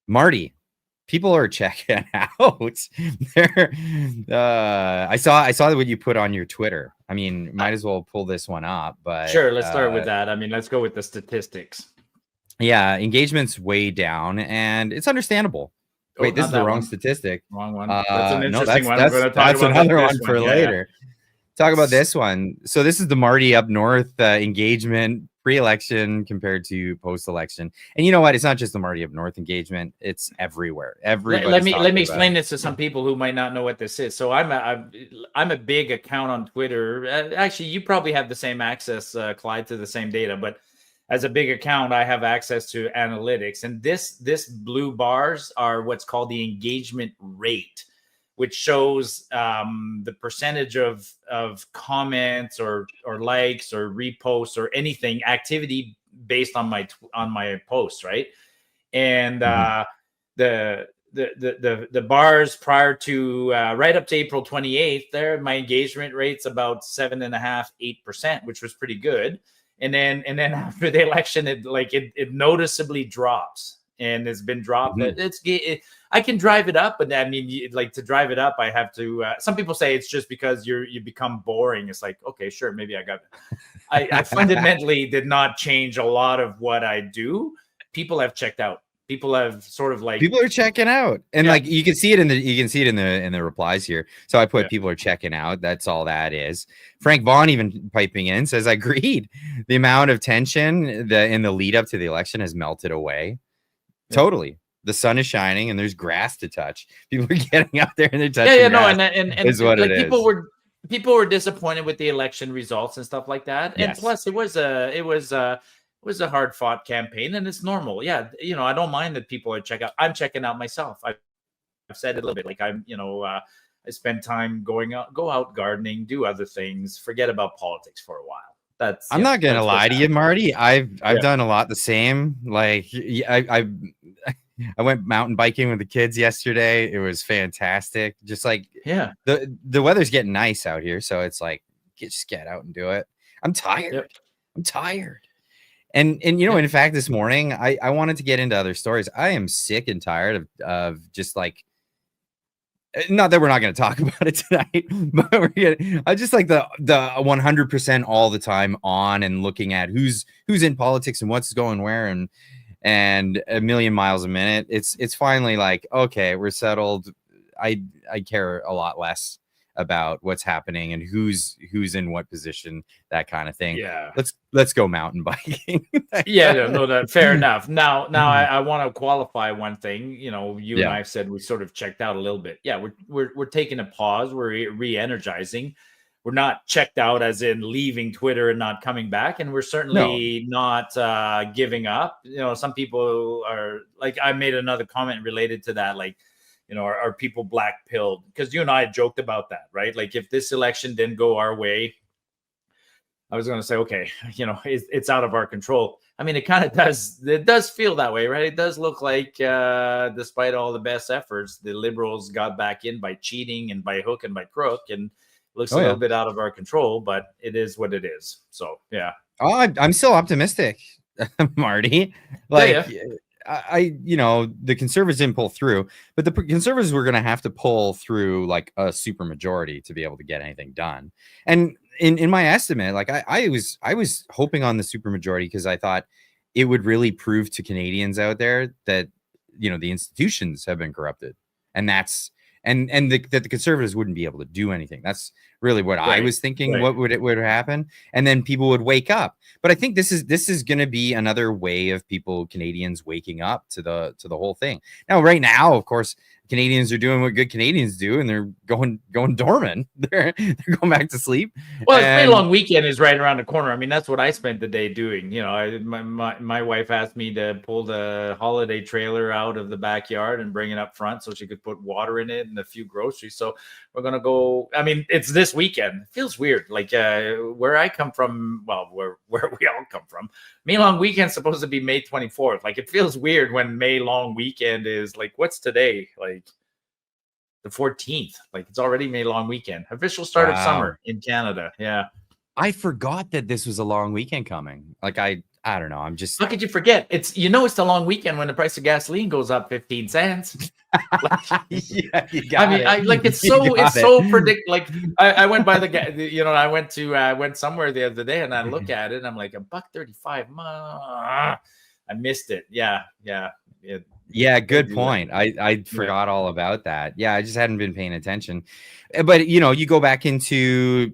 Marty, people are checking out. They're, I saw what you put on your Twitter. I mean, might as well pull this one up, but sure, let's start with that. I mean, let's go with the statistics. yeah, engagement's way down, and it's understandable. Wait, this is the wrong statistic. Wrong one. That's an interesting one. That's, We're going to talk about another one for Yeah, later. Talk about this one. So this is the Marty up north engagement pre-election compared to post-election. And you know what? It's not just the Marty up north engagement. It's everywhere. Let me explain this to some people who might not know what this is. So I'm a big account on Twitter. Actually, you probably have the same access, Clyde, to the same data. But as a big account, I have access to analytics. And this blue bars are what's called the engagement rate, which shows the percentage of comments or likes or reposts or anything activity based on my posts, right? And the bars prior to right up to April 28th, there my engagement rate's about 7.5-8%, which was pretty good. And then after the election, it noticeably drops. And it's been dropped. I can drive it up, but I mean, to drive it up, I have to. Some people say it's just because you become boring. It's like, okay, sure, maybe I fundamentally did not change a lot of what I do. People have checked out. People have sort of people are checking out, and you can see it in the replies here. So I put people are checking out. That's all that is. Frank Vaughn even piping in says, I agreed. The amount of tension in the lead up to the election has melted away. Totally. The sun is shining and there's grass to touch. People are getting out there and they're touching grass. And is what it people were disappointed with the election results and stuff like that. And plus it was a hard fought campaign, and it's normal. Yeah, I don't mind that people are checking out. I'm checking out myself. I've said it a little bit. I spend time go out gardening, do other things, forget about politics for a while. I'm not gonna lie to you, Marty. I've done a lot the same. Like I went mountain biking with the kids yesterday. It was fantastic. Just the weather's getting nice out here, so it's like just get out and do it. I'm tired. I'm tired. And in fact, this morning I wanted to get into other stories. I am sick and tired of just like. Not that we're not going to talk about it tonight, but I just like the 100% all the time on and looking at who's in politics and what's going where and a million miles a minute. It's finally like, okay, we're settled. I care a lot less about what's happening and who's in what position, that kind of thing. Yeah. Let's go mountain biking. Fair enough. Now I want to qualify one thing. You and I have said we sort of checked out a little bit. Yeah, we're taking a pause. We're re-energizing. We're not checked out as in leaving Twitter and not coming back, and we're certainly not giving up. Some people are like, I made another comment related to that, like, are people black pilled? Because you and I joked about that, right? Like, if this election didn't go our way, I was going to say, okay, it's out of our control. I mean, it kind of does. It does feel that way, right? It does look like, despite all the best efforts, the Liberals got back in by cheating and by hook and by crook, and looks a little bit out of our control. But it is what it is. So yeah. Oh, I'm still optimistic, Marty. The Conservatives didn't pull through, but the Conservatives were going to have to pull through like a super majority to be able to get anything done. And in my estimate, like I was hoping on the super majority because I thought it would really prove to Canadians out there that the institutions have been corrupted, and that the Conservatives wouldn't be able to do anything. That's really what I was thinking. What would happen, and then people would wake up. But I think this is going to be another way of Canadians waking up to the whole thing. Now, right now, of course, Canadians are doing what good Canadians do, and they're going dormant. They're going back to sleep. Well, May long weekend is right around the corner. I mean, that's what I spent the day doing. My wife asked me to pull the holiday trailer out of the backyard and bring it up front so she could put water in it and a few groceries. So we're gonna go. I mean, it's this weekend. It feels weird. Like where I come from, well, where we all come from, May long weekend's supposed to be May 24th. Like, it feels weird when May long weekend is like, what's today? Like the 14th. Like, it's already May long weekend. Official start of summer in Canada. Yeah. I forgot that this was a long weekend coming. Like I I don't know. I'm just. How could you forget? It's the long weekend when the price of gasoline goes up 15 cents. Yeah, you got it's so predictable. Like I went by I went somewhere the other day and I look at it and I'm like $1.35. I missed it. Yeah. Yeah, good point. I forgot all about that. Yeah, I just hadn't been paying attention. But you go back into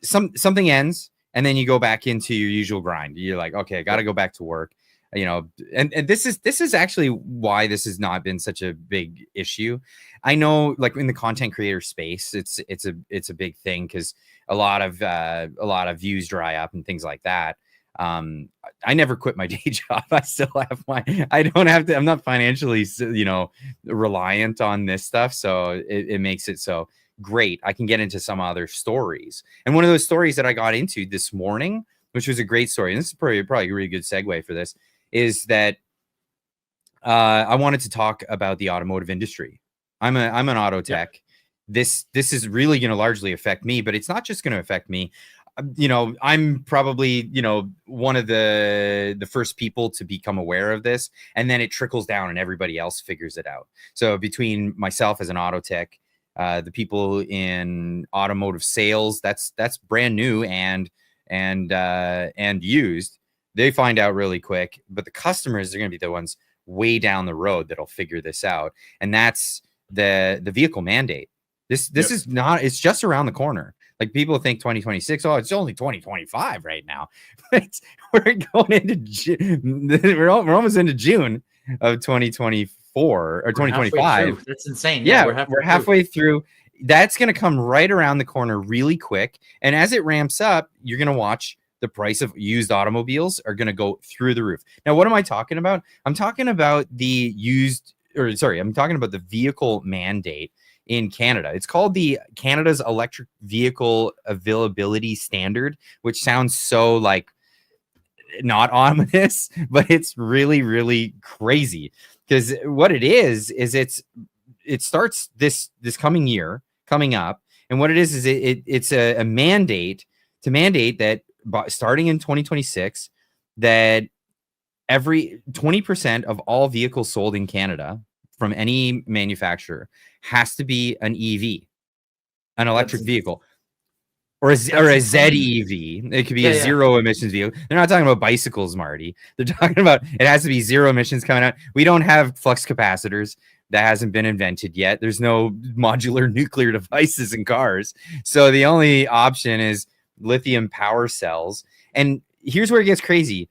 something ends, and then you go back into your usual grind. You're like, okay, I got to go back to work. And this is actually why this has not been such a big issue. I know, like in the content creator space, it's a big thing because a lot of views dry up and things like that. I never quit my day job. I still have I'm not financially, reliant on this stuff. So it makes it so great. I can get into some other stories. And one of those stories that I got into this morning, which was a great story, and this is probably a really good segue for this, is that I wanted to talk about the automotive industry. I'm an auto tech. Yeah. This is really going to largely affect me, but it's not just going to affect me. I'm probably, one of the first people to become aware of this, and then it trickles down and everybody else figures it out. So between myself as an auto tech, the people in automotive sales, that's brand new and used, they find out really quick, but the customers are going to be the ones way down the road that'll figure this out. And that's the vehicle mandate. This is not, it's just around the corner. Like people think 2026, it's only 2025 right now. We're going into June. We're almost into June of 2024 or 2025. That's insane. Yeah, we're halfway through. That's going to come right around the corner really quick. And as it ramps up, you're going to watch the price of used automobiles are going to go through the roof. Now, what am I talking about? I'm talking about the vehicle mandate in Canada. It's called the Canada's Electric Vehicle Availability Standard, which sounds so like not ominous, but it's really, really crazy. Because what it is it starts this coming up. And what it is it's a mandate to mandate that starting in 2026, that every 20% of all vehicles sold in Canada from any manufacturer has to be an EV, an electric vehicle, or a ZEV. It could be a zero emissions vehicle. They're not talking about bicycles, Marty. They're talking about it has to be zero emissions coming out. We don't have flux capacitors. That hasn't been invented yet. There's no modular nuclear devices in cars. So the only option is lithium power cells. And here's where it gets crazy.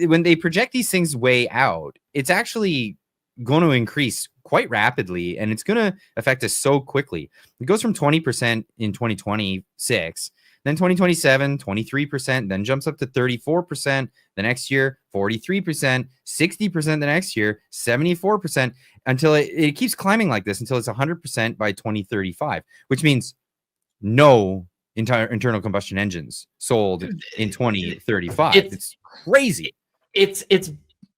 When they project these things way out, it's actually going to increase quite rapidly, and it's going to affect us so quickly. It goes from 20% in 2026, then 2027, 23%, then jumps up to 34% the next year, 43%, 60% the next year, 74%, until it keeps climbing like this until it's 100% by 2035, which means no internal combustion engines sold in 2035. It's crazy. It's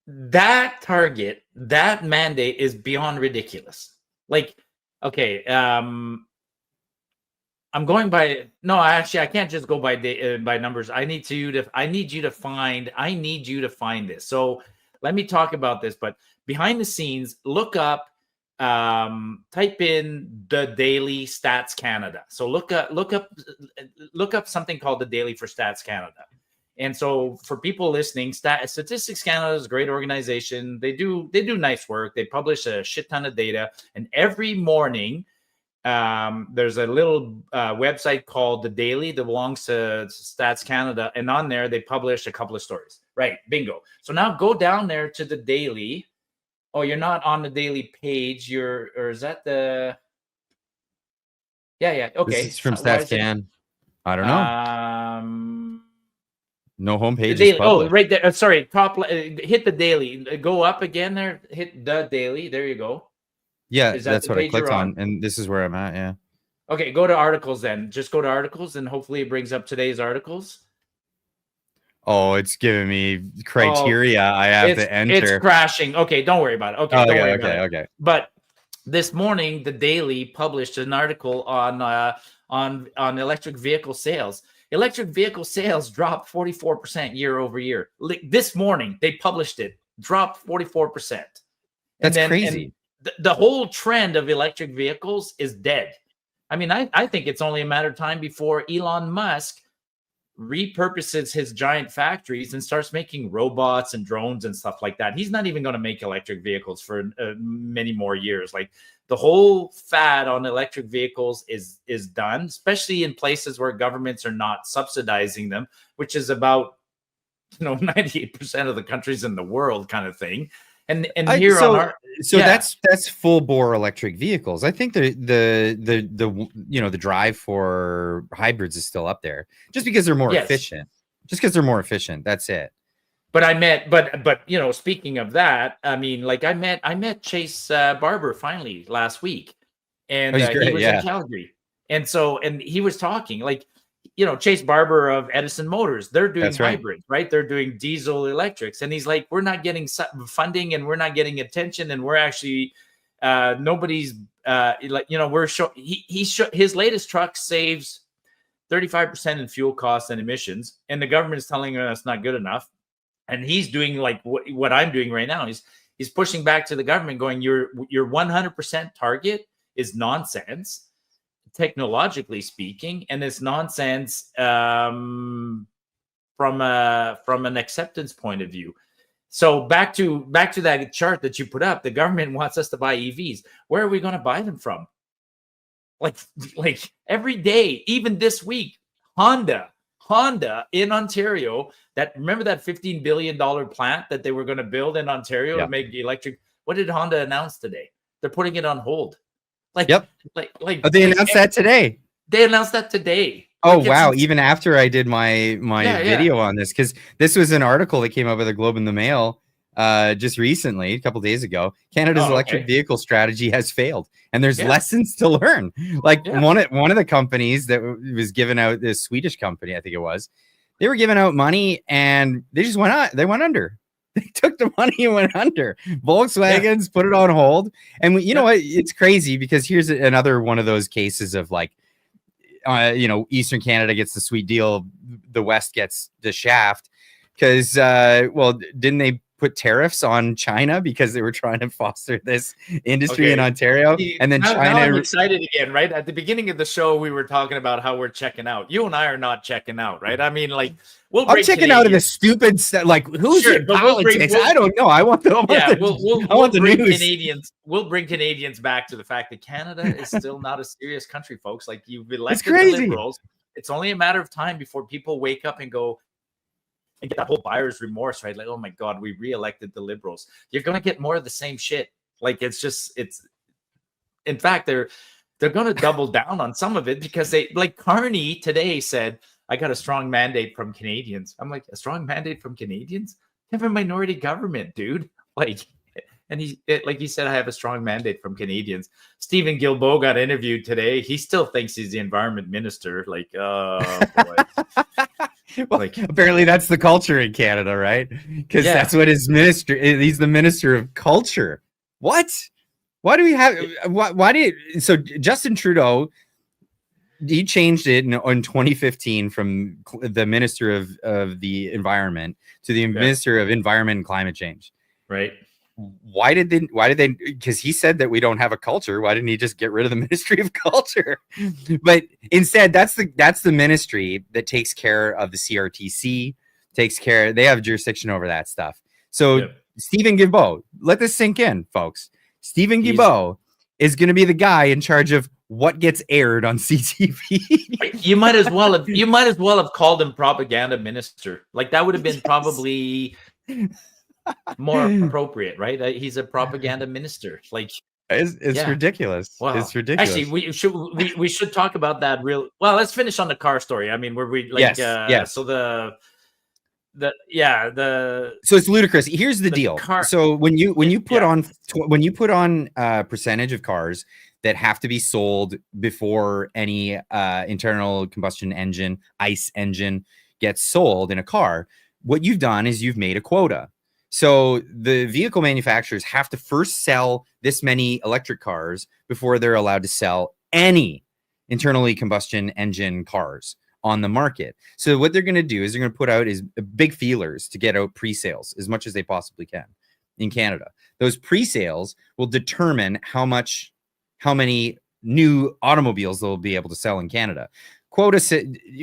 that target, that mandate is beyond ridiculous. Like, okay, I'm going by I can't just go by numbers. I need you to find this. So let me talk about this, but behind the scenes, look up, type in the Daily Stats Canada. So look up something called the Daily for Stats Canada. And so for people listening, Statistics Canada is a great organization. They do nice work. They publish a shit ton of data. And every morning, there's a little website called The Daily that belongs to Stats Canada. And on there, they publish a couple of stories. Right, bingo. So now go down there to the Daily. Oh, you're not on the Daily page. Or is that the... Yeah, okay. This is from Stats Can. I don't know. No homepage. Oh, right there. Sorry, top. Hit the Daily. Go up again there. Hit the Daily. There you go. Yeah, that's what I clicked on, and this is where I'm at. Yeah. Okay, go to articles then. Just go to articles, and hopefully it brings up today's articles. Oh, it's giving me criteria. I have to enter. It's crashing. Okay, don't worry about it. Okay, don't worry about it. Okay. But this morning, the Daily published an article on electric vehicle sales. electric vehicle sales dropped 44% year over year. This morning, they published it, dropped 44%. That's crazy. And the whole trend of electric vehicles is dead. I mean, I think it's only a matter of time before Elon Musk repurposes his giant factories and starts making robots and drones and stuff like that. He's not even going to make electric vehicles for many more years. Like, the whole fad on electric vehicles is done, especially in places where governments are not subsidizing them, which is about 98% of the countries in the world, kind of thing. And here on our that's full bore electric vehicles. I think the drive for hybrids is still up there, just because they're more efficient. Just because they're more efficient. That's it. But I met, but speaking of that, I mean, like I met Chase Barber finally last week, and he was in Calgary, and he was talking like, Chase Barber of Edison Motors, they're doing hybrids, right? They're doing diesel electrics, and he's like, we're not getting funding, and we're not getting attention, and we're actually nobody's his latest truck saves 35% in fuel costs and emissions, and the government is telling us it's not good enough. And he's doing like what I'm doing right now. He's pushing back to the government, going, your 100% target is nonsense, technologically speaking, and it's nonsense from an acceptance point of view. So back to that chart that you put up, the government wants us to buy EVs. Where are we going to buy them from? Like every day, even this week, Honda in Ontario, remember that $15 billion plant that they were going to build in Ontario to make electric. What did Honda announce today? They're putting it on hold. They announced that today. They announced that today. Oh, wow. Even after I did my video on this, because this was an article that came out with the Globe and the Mail just recently, a couple days ago. Canada's electric vehicle strategy has failed, and there's lessons to learn. Like one of the companies that was giving out, this Swedish company, I think it was, they were giving out money and they just went on. They went under. They took the money and went under. Volkswagens put it on hold. And you know what? It's crazy, because here's another one of those cases of like, Eastern Canada gets the sweet deal, the West gets the shaft. Because, didn't they put tariffs on China because they were trying to foster this industry in Ontario? And then China. Now I'm excited again, right? At the beginning of the show, we were talking about how we're checking out. You and I are not checking out, right? I mean, like, I'm checking out of the stupid stuff. Like, who's in politics? I don't know. I want the news. We'll bring Canadians back to the fact that Canada is still not a serious country, folks. Like, you've elected the Liberals. It's only a matter of time before people wake up and go, and get that whole buyer's remorse, right? Like, oh my God, we re-elected the Liberals. You're going to get more of the same shit. Like, in fact, they're going to double down on some of it, because they, like Carney today said, I got a strong mandate from Canadians. I'm like, a strong mandate from Canadians? You have a minority government, dude. Like, and he said, I have a strong mandate from Canadians. Stephen Guilbeault got interviewed today. He still thinks he's the environment minister. Like, oh boy. Well, like, apparently that's the culture in Canada, right? Because that's what his minister. He's the minister of culture. What? Why do we have? So Justin Trudeau, he changed it in 2015 from the minister of the environment to the minister of environment and climate change. Right. Why did they? Because he said that we don't have a culture. Why didn't he just get rid of the Ministry of Culture? But instead, that's the ministry that takes care of the CRTC, they have jurisdiction over that stuff. So Stephen Guilbeault, let this sink in, folks. Stephen Guilbeault is going to be the guy in charge of what gets aired on CTV. You might as well have called him propaganda minister. Like, that would have been probably more appropriate, right? He's a propaganda minister. Like, it's ridiculous. Wow. It's ridiculous. Actually, we should talk about that real well. Let's finish on the car story. I mean, where we like so so it's ludicrous. Here's the deal. So when you put on percentage of cars that have to be sold before any internal combustion engine, ICE engine, gets sold in a car, what you've done is you've made a quota. So the vehicle manufacturers have to first sell this many electric cars before they're allowed to sell any internally combustion engine cars on the market. So what they're going to do is they're going to put out is big feelers to get out pre-sales as much as they possibly can in Canada. Those pre-sales will determine how many new automobiles they'll be able to sell in Canada.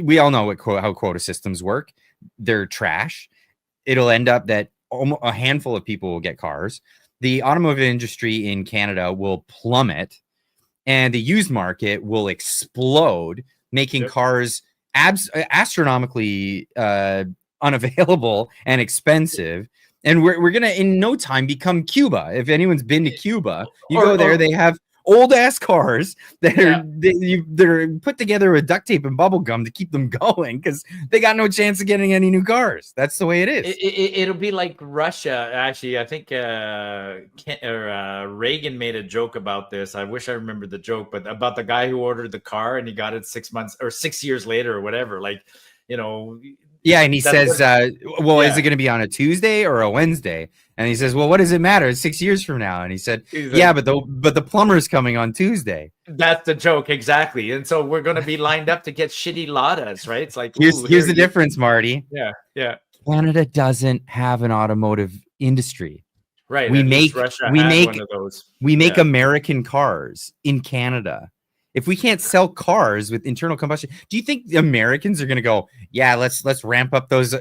We all know how quota systems work. They're trash. It'll end up that a handful of people will get cars. The automotive industry in Canada will plummet, and the used market will explode, making cars astronomically unavailable and expensive. And we're gonna in no time become Cuba. If anyone's been to Cuba, you go there, they have old ass cars that they're put together with duct tape and bubble gum to keep them going because they got no chance of getting any new cars. That's the way it is. It'll be like Russia. Actually, I think Reagan made a joke about this. I wish I remembered the joke, but about the guy who ordered the car and he got it 6 months or 6 years later or whatever. Like, you know. Yeah, and he says, is it going to be on a Tuesday or a Wednesday? And he says, well, what does it matter? It's 6 years from now. And he said, but the plumber's coming on Tuesday. That's the joke, exactly. And so we're going to be lined up to get shitty Ladas, right? It's like here's the difference, Marty. Yeah. Canada doesn't have an automotive industry. Right. We make one of those. We make American cars in Canada. If we can't sell cars with internal combustion, do you think the Americans are going to go, yeah, let's ramp up those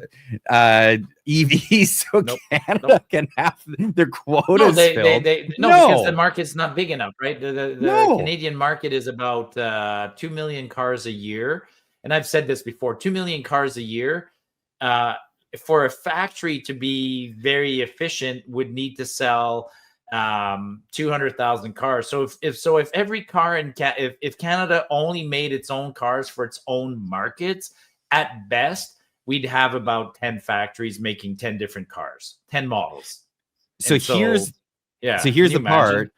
EVs so Canada can have their quotas filled? Because the market's not big enough, right? The Canadian market is about 2 million cars a year. And I've said this before, 2 million cars a year. For a factory to be very efficient would need to sell 200,000 cars. So if every car if Canada only made its own cars for its own markets, at best we'd have about 10 factories making 10 different cars, 10 models. Here's the part.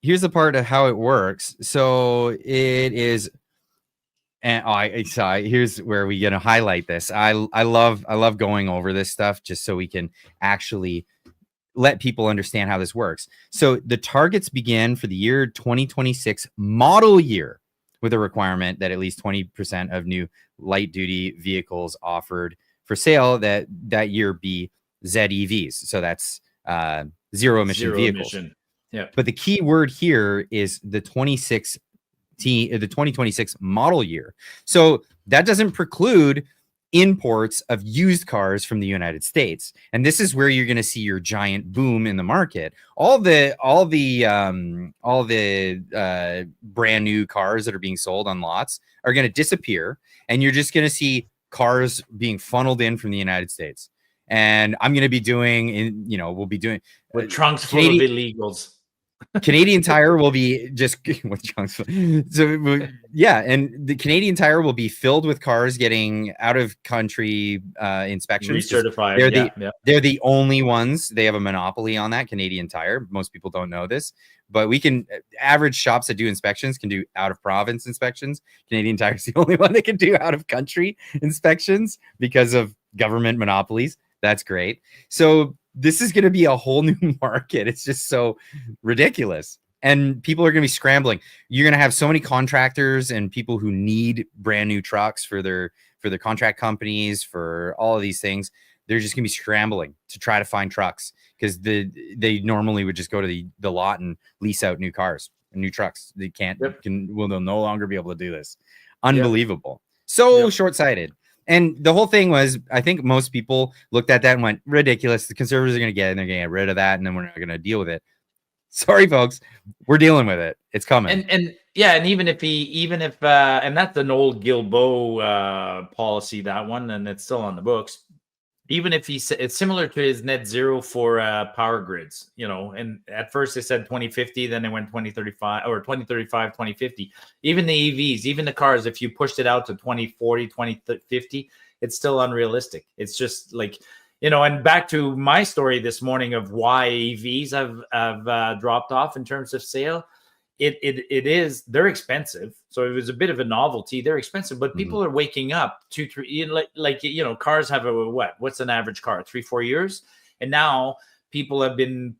Here's the part of how it works. So it is, and here's where we're gonna highlight this. I love going over this stuff just so we can actually let people understand how this works. So the targets begin for the year 2026 model year with a requirement that at least 20% of new light duty vehicles offered for sale that year be ZEVs. So that's zero emission vehicles. Yeah. But the key word here is the 2026 model year. So that doesn't preclude imports of used cars from the United States, and this is where you're going to see your giant boom in the market. All the brand new cars that are being sold on lots are going to disappear, and you're just going to see cars being funneled in from the United States. And I'm going to be doing, we'll be doing with trunks full of illegals. Canadian Tire will be just with trunks. So yeah, and the Canadian Tire will be filled with cars getting out of country inspections. Recertified. They're the only ones. They have a monopoly on that. Canadian Tire. Most people don't know this, but average shops that do inspections can do out of province inspections. Canadian Tire is the only one that can do out of country inspections because of government monopolies. That's great. So this is going to be a whole new market. It's just so ridiculous. And people are going to be scrambling. You're going to have so many contractors and people who need brand new trucks for their contract companies, for all of these things. They're just going to be scrambling to try to find trucks because they normally would just go to the lot and lease out new cars and new trucks. They they'll no longer be able to do this. Unbelievable. So short-sighted. And the whole thing was, I think most people looked at that and went, ridiculous. The Conservatives are going to get it and they're going to get rid of that. And then we're not going to deal with it. Sorry, folks. We're dealing with it. It's coming. And even if and that's an old Guilbeault policy, that one, and it's still on the books. Even if it's similar to his net zero for power grids, and at first they said 2050, then they went 2035 or 2035, 2050. Even the EVs, even the cars, if you pushed it out to 2040, 2050, it's still unrealistic. It's just like, and back to my story this morning of why EVs have dropped off in terms of sale. They're expensive. So it was a bit of a novelty. They're expensive, but people are waking up 2-3, cars have what's an average car? 3-4 years. And now people have been,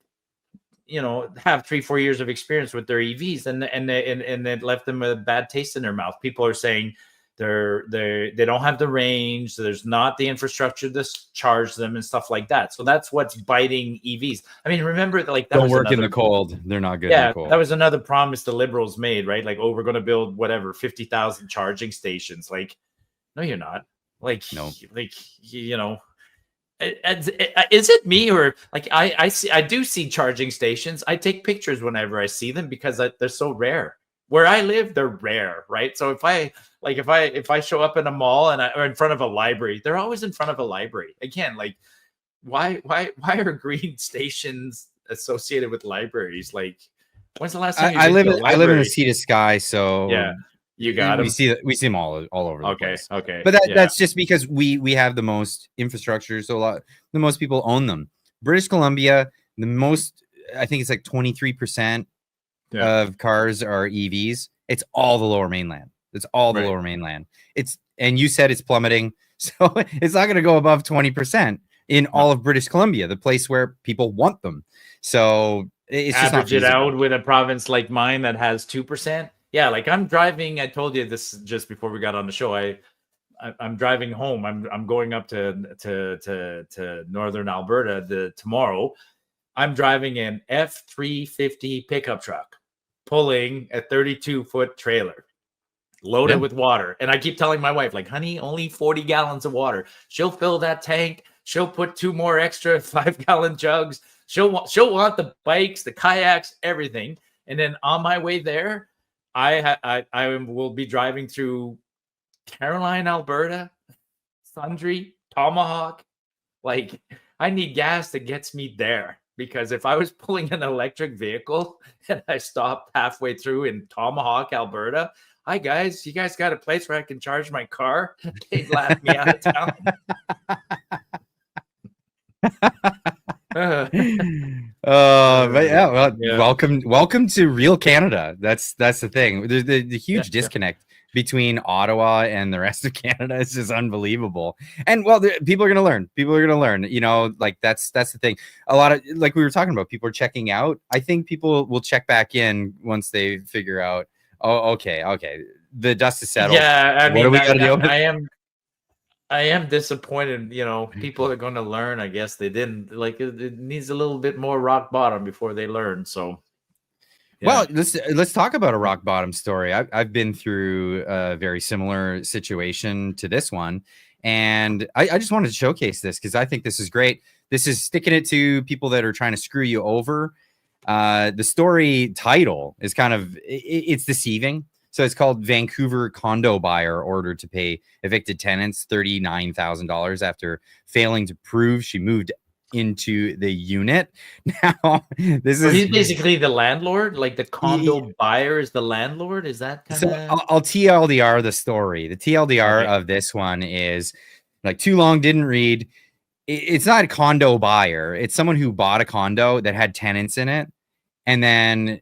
have 3-4 years of experience with their EVs and it left them with a bad taste in their mouth. People are saying, They don't have the range. So there's not the infrastructure to charge them and stuff like that. So that's what's biting EVs. I mean, remember that don't work in the cold. They're not good. Yeah, in the cold. That was another promise the Liberals made, right? Like, we're going to build 50,000 charging stations. Like, no, you're not. Like, no. Like, is it me, or like I do see charging stations. I take pictures whenever I see them because they're so rare. Where I live, they're rare, right? So if I show up in a mall or in front of a library, they're always in front of a library. Again, like, why are green stations associated with libraries? Like, when's the last time I live in a sea to sky, so yeah. You got we see them all over the place. Okay. But that's just because we have the most infrastructure, so the most people own them. British Columbia, I think it's like 23% of cars are EVs. It's all the Lower Mainland. It's all the Lower Mainland. And you said it's plummeting, so it's not going to go above 20% in all of British Columbia, the place where people want them. So it's just average it out with a province like mine that has 2%. Yeah, like I'm driving. I told you this just before we got on the show. I'm driving home. I'm going up to northern Alberta tomorrow. I'm driving an F-350 pickup truck, pulling a 32-foot trailer, loaded with water. And I keep telling my wife, like, honey, only 40 gallons of water. She'll fill that tank. She'll put 2 more extra 5-gallon jugs. She'll want the bikes, the kayaks, everything. And then on my way there, I will be driving through Caroline, Alberta, Sundre, Tomahawk. Like, I need gas that gets me there, because if I was pulling an electric vehicle and I stopped halfway through in Tomahawk, Alberta, hi guys, you guys got a place where I can charge my car? They'd laugh me out of town. But welcome to real Canada. That's the thing. There's the huge disconnect between Ottawa and the rest of Canada. It's just unbelievable. And people are gonna learn. You know, like that's the thing. A lot of, like we were talking about, people are checking out. I think people will check back in once they figure out, oh, okay, the dust is settled. Yeah, I mean, I am disappointed. You know, people are going to learn. I guess they didn't. Like, it needs a little bit more rock bottom before they learn. So, well, let's talk about a rock bottom story. I've been through a very similar situation to this one, and I just wanted to showcase this because I think this is great. This is sticking it to people that are trying to screw you over. The story title is it's deceiving. So it's called Vancouver Condo Buyer Ordered to Pay Evicted Tenants $39,000 after failing to prove she moved into the unit. Now, he's basically the landlord, like the condo buyer is the landlord. Is that kind of... So I'll TLDR the story. The TLDR of this one is, like, too long, didn't read. It's not a condo buyer. It's someone who bought a condo that had tenants in it and then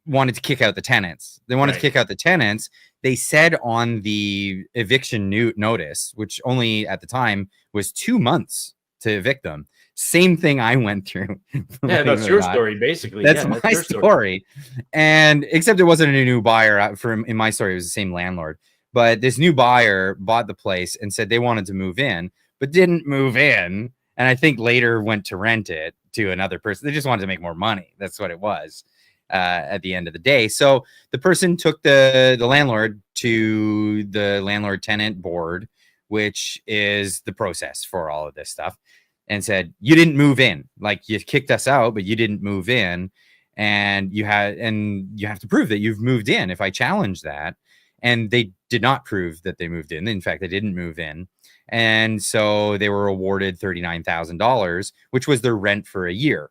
wanted to kick out the tenants. They wanted to kick out the tenants. They said on the eviction notice, which only at the time was 2 months to evict them. Same thing I went through. Yeah, that's your story, basically. That's my story. And except it wasn't a new buyer. In my story, it was the same landlord. But this new buyer bought the place and said they wanted to move in, but didn't move in. And I think later went to rent it to another person. They just wanted to make more money. That's what it was. At the end of the day. So the person took the landlord to the landlord-tenant board, which is the process for all of this stuff, and said, you didn't move in. Like, you kicked us out, but you didn't move in, and you have to prove that you've moved in if I challenge that. And they did not prove that they moved in. In fact, they didn't move in. And so they were awarded $39,000, which was their rent for a year.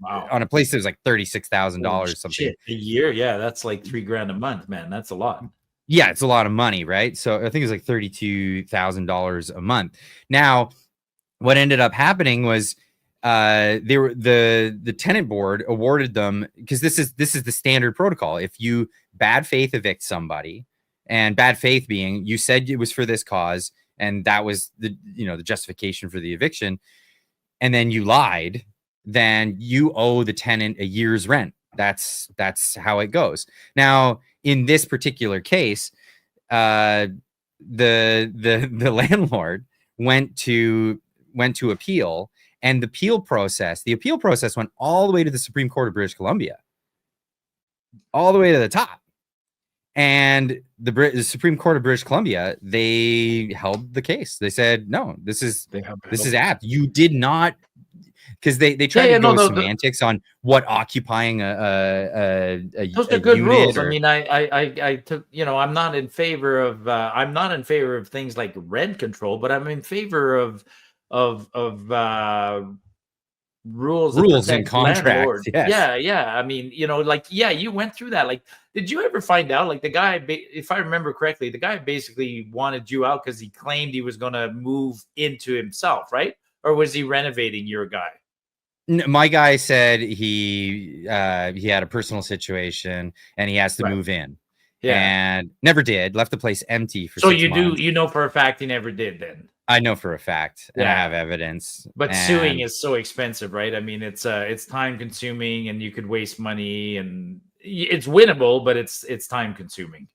Wow. On a place that was like $36,000 something a year. Yeah, that's like $3,000 a month, man. That's a lot. Yeah, it's a lot of money, right? So I think it's like $32,000 a month. Now, what ended up happening was the tenant board awarded them, because this is the standard protocol. If you bad faith evict somebody, and bad faith being you said it was for this cause, and that was the justification for the eviction, and then you lied, then you owe the tenant a year's rent. That's how it goes. Now, in this particular case, the landlord went to appeal, and the appeal process went all the way to the Supreme Court of British Columbia, all the way to the top. And the Supreme Court of British Columbia, they held the case. They said, no, this is apt. You did not, because they tried to go semantics on what occupying those are good rules. I mean, I took, I'm not in favor of things like rent control, but I'm in favor of rules and contracts. Yes. Yeah. I mean, you went through that. Like, did you ever find out, like, the guy, if I remember correctly, the guy basically wanted you out because he claimed he was going to move into himself, right? Or was he renovating your guy? My guy said he had a personal situation and he has to move in. Yeah. And never did. Left the place empty for 6 months. You know for a fact he never did then. I know for a fact, and I have evidence. But suing is so expensive, right? I mean, it's time consuming, and you could waste money, and it's winnable, but it's time consuming.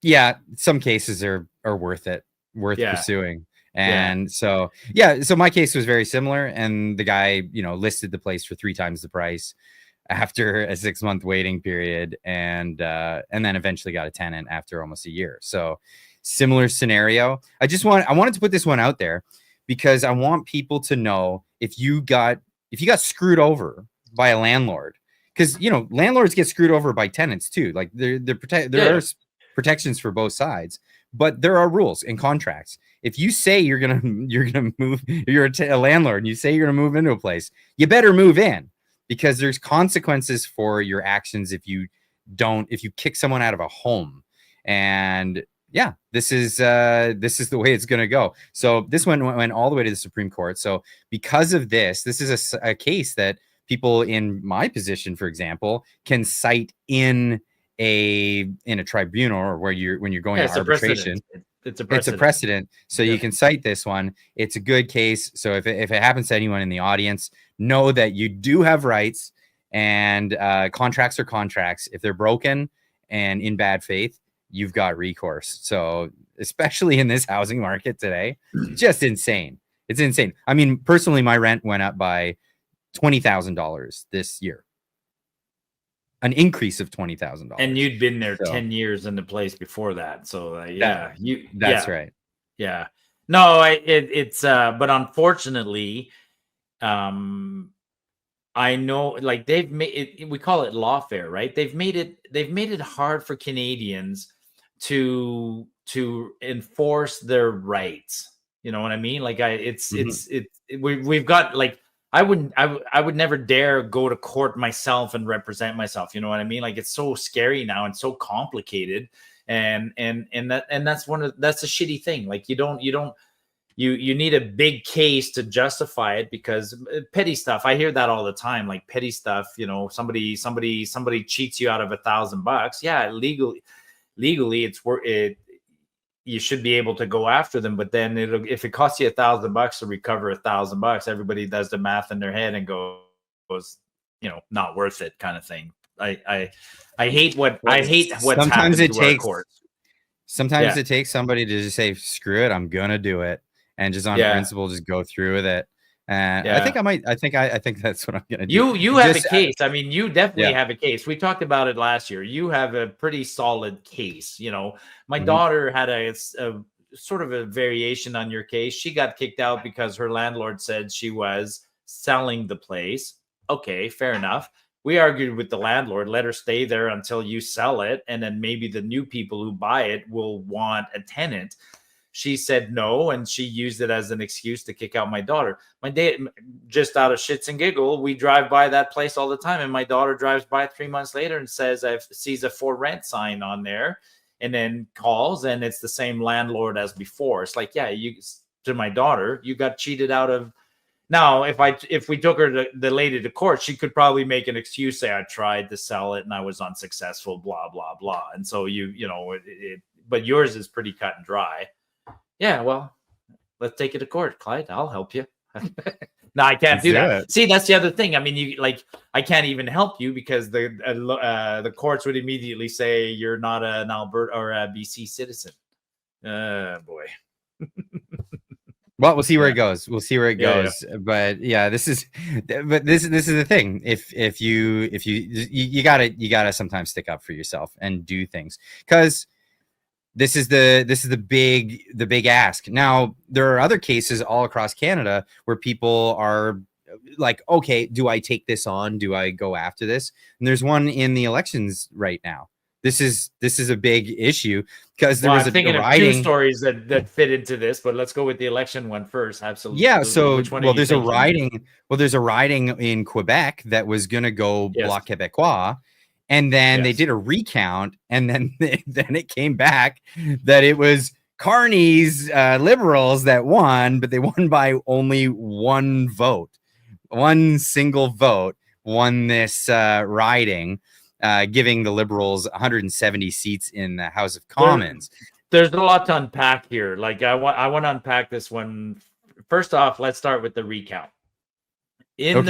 Yeah, some cases are worth it, pursuing. And so my case was very similar, and the guy, listed the place for 3 times the price after a 6-month waiting period, and then eventually got a tenant after almost a year. So similar scenario. I wanted to put this one out there because I want people to know if you got screwed over by a landlord, because landlords get screwed over by tenants too. Like there are protections for both sides, but there are rules and contracts. If you say you're gonna move, you're a landlord, and you say you're gonna move into a place, you better move in, because there's consequences for your actions if you kick someone out of a home. And yeah, this is the way it's going to go. So this one went all the way to the Supreme Court. So because of this is a case that people in my position, for example, can cite in a tribunal, or when you're going to arbitration. It's a precedent. So you can cite this one. It's a good case. So if it happens to anyone in the audience, know that you do have rights, and contracts are contracts. If they're broken and in bad faith, you've got recourse. So especially in this housing market today, just insane. It's insane. I mean, personally, my rent went up by $20,000 this year, an increase of $20,000. And you'd been there 10 years in the place before that. So that's right. Yeah. No, it's but unfortunately, I know, like, they've made it, we call it lawfare, right? They've made it hard for Canadians to enforce their rights. You know what I mean? Like, we've got, like, I would never dare go to court myself and represent myself. You know what I mean? Like, it's so scary now and so complicated, and that's that's a shitty thing. Like, you need a big case to justify it, because petty stuff, I hear that all the time. Like, petty stuff, somebody cheats you out of $1,000. Yeah, legally it's worth it. You should be able to go after them, but then if it costs you $1,000 to recover $1,000, everybody does the math in their head and goes, not worth it, kind of thing. I hate what's sometimes happened to our courts. Sometimes it takes somebody to just say, screw it, I'm gonna do it, and just on principle just go through with it. I think that's what I'm gonna do. You have a case. I mean, you definitely have a case. We talked about it last year. You have a pretty solid case. My daughter had a sort of a variation on your case. She got kicked out because her landlord said she was selling the place. Okay, fair enough. We argued with the landlord, let her stay there until you sell it, and then maybe the new people who buy it will want a tenant. She said no, and she used it as an excuse to kick out my daughter. My dad, just out of shits and giggle, we drive by that place all the time, and my daughter drives by 3 months later and sees a for rent sign on there, and then calls, and it's the same landlord as before. It's like, to my daughter, you got cheated out of. Now, if we took the lady to court, she could probably make an excuse, say, I tried to sell it and I was unsuccessful, blah blah blah. And so but yours is pretty cut and dry. Yeah, well, let's take it to court, Clyde. I'll help you. No, I can't do that. See, that's the other thing. I mean, I can't even help you because the courts would immediately say you're not an Alberta or a BC citizen. Boy. Well, we'll see where it goes. We'll see where it goes. But yeah, this is the thing. If you gotta sometimes stick up for yourself and do things, because this is the big ask. Now, there are other cases all across Canada where people are like, okay, do I take this on? Do I go after this? And there's one in the elections right now. This is a big issue because there was I'm thinking of two stories that fit into this, but let's go with the election one first. Absolutely. Yeah. So, which one there's thinking? There's a riding in Quebec that was going to go Bloc Québécois, and then they did a recount, and then then it came back that it was Carney's Liberals that won, but they won by only one vote. One single vote won this riding, giving the Liberals 170 seats in the House of Commons. There's a lot to unpack here. Like I want to unpack this one. First off, let's start with the recount. In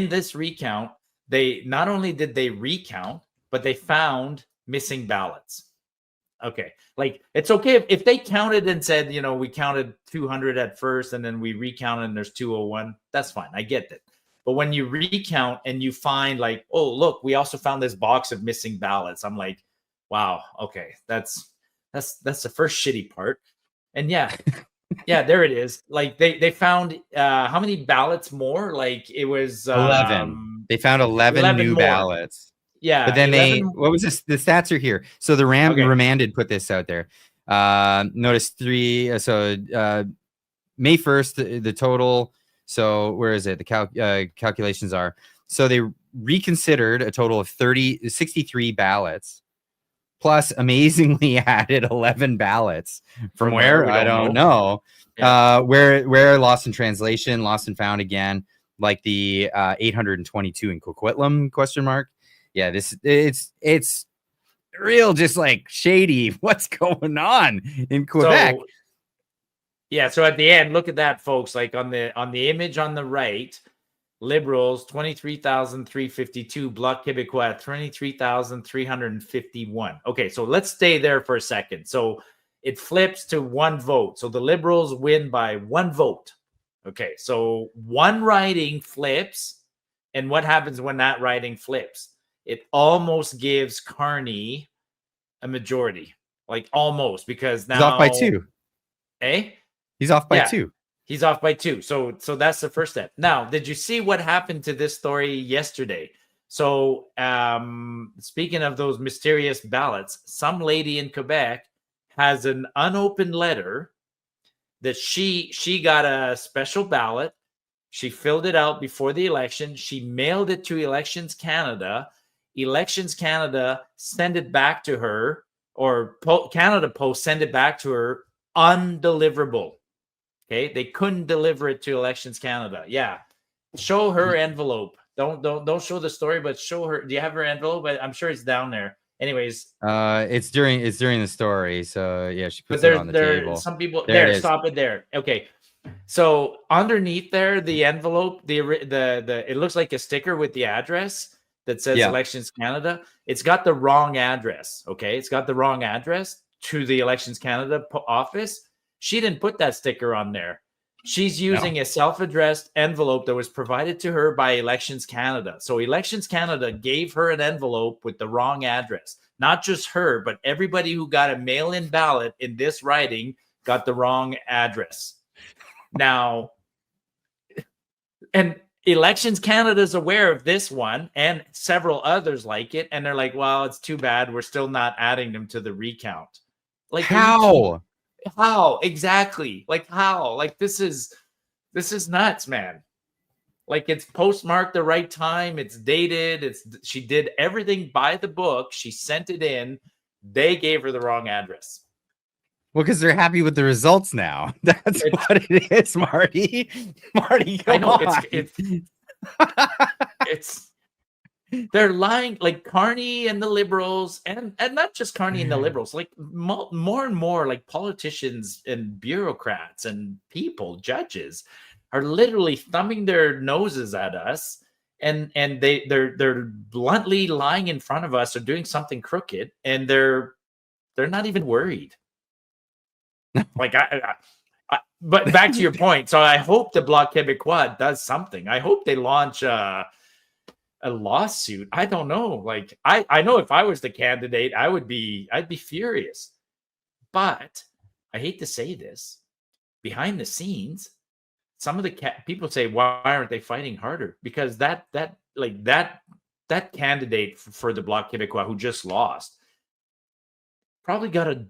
this recount, they not only did they recount, but they found missing ballots. Okay, like it's okay if they counted and said, we counted 200 at first and then we recounted and there's 201. That's fine. I get that. But when you recount and you find like, oh, look, we also found this box of missing ballots. I'm like, wow, okay, that's the first shitty part. And yeah, there it is. Like they found how many ballots more? Like it was 11. They found 11 new ballots. Yeah, but then what was this? The stats are here. So the remanded put this out there. Notice 3. So May 1st, the total. So where is it? The calculations are. So they reconsidered a total of 63 ballots, plus amazingly added 11 ballots from where I don't know. Yeah. Where lost in translation, lost and found again, like the 822 in Coquitlam ? Yeah, it's real, just like shady. What's going on in Quebec? So at the end, look at that, folks. Like on the image on the right, Liberals 23,352, Bloc Québécois 23,351. Okay, so let's stay there for a second. So it flips to one vote. So the Liberals win by one vote. Okay, so one riding flips, and what happens when that riding flips? It almost gives Carney a majority, like almost, because now he's off by 2. He's off by 2. He's off by 2. So that's the first step. Now, did you see what happened to this story yesterday? So speaking of those mysterious ballots, some lady in Quebec has an unopened letter that she got a special ballot. She filled it out before the election. She mailed it to Elections Canada. Elections Canada send it back to her, or Canada Post send it back to her undeliverable. Okay, they couldn't deliver it to Elections Canada. Yeah, show her envelope. Don't show the story, but show her. Do you have her envelope? I'm sure it's down there. Anyways, it's during the story. So yeah, she puts it on the table. Some people there. Stop it there. Okay. So underneath there, the envelope, the it looks like a sticker with the address that says Elections Canada. It's got the wrong address. Okay, it's got the wrong address to the Elections Canada office. She didn't put that sticker on there. She's using a self-addressed envelope that was provided to her by Elections Canada. So Elections Canada gave her an envelope with the wrong address. Not just her, but everybody who got a mail-in ballot in this riding got the wrong address. Now, and Elections Canada is aware of this one and several others like it, and they're like, well, it's too bad. We're still not adding them to the recount. Like, how exactly? Like, how? Like, this is nuts, man. Like, it's postmarked the right time. It's dated. She did everything by the book. She sent it in. They gave her the wrong address. Well, because they're happy with the results now. That's what it is, Marty. Marty, come on. It's they're lying, like Carney and the Liberals, and not just Carney and the Liberals, like more and more like politicians and bureaucrats and people, judges, are literally thumbing their noses at us, and they're bluntly lying in front of us or doing something crooked, and they're not even worried. Like but back to your point. So I hope the Bloc Québécois does something. I hope they launch a lawsuit. I don't know. Like I know if I was the candidate, I'd be furious. But I hate to say this, behind the scenes, some of the people say, why aren't they fighting harder? Because that candidate for the Bloc Québécois who just lost probably got a.